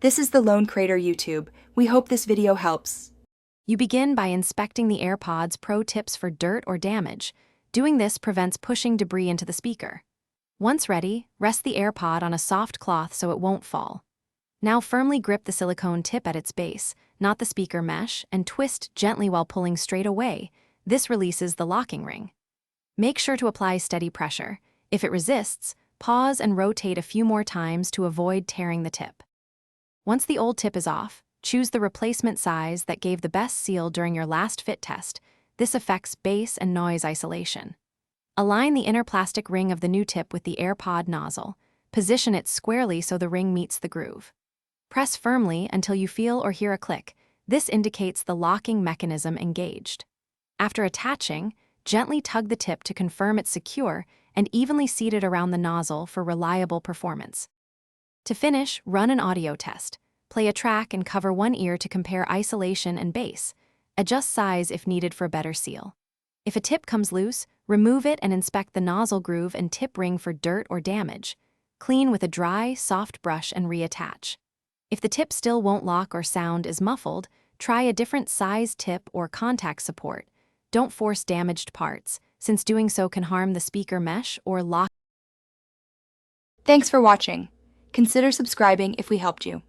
This is the Lone Crater YouTube. We hope this video helps. You begin by inspecting the AirPods Pro tips for dirt or damage. Doing this prevents pushing debris into the speaker. Once ready, rest the AirPod on a soft cloth so it won't fall. Now firmly grip the silicone tip at its base, not the speaker mesh, and twist gently while pulling straight away. This releases the locking ring. Make sure to apply steady pressure. If it resists, pause and rotate a few more times to avoid tearing the tip. Once the old tip is off, choose the replacement size that gave the best seal during your last fit test. This affects bass and noise isolation. Align the inner plastic ring of the new tip with the AirPod nozzle. Position it squarely so the ring meets the groove. Press firmly until you feel or hear a click. This indicates the locking mechanism engaged. After attaching, gently tug the tip to confirm it's secure and evenly seat it around the nozzle for reliable performance. To finish, run an audio test. Play a track and cover one ear to compare isolation and bass. Adjust size if needed for a better seal. If a tip comes loose, remove it and inspect the nozzle groove and tip ring for dirt or damage. Clean with a dry, soft brush and reattach. If the tip still won't lock or sound is muffled, try a different size tip or contact support. Don't force damaged parts, since doing so can harm the speaker mesh or lock. Thanks for watching. Consider subscribing if we helped you.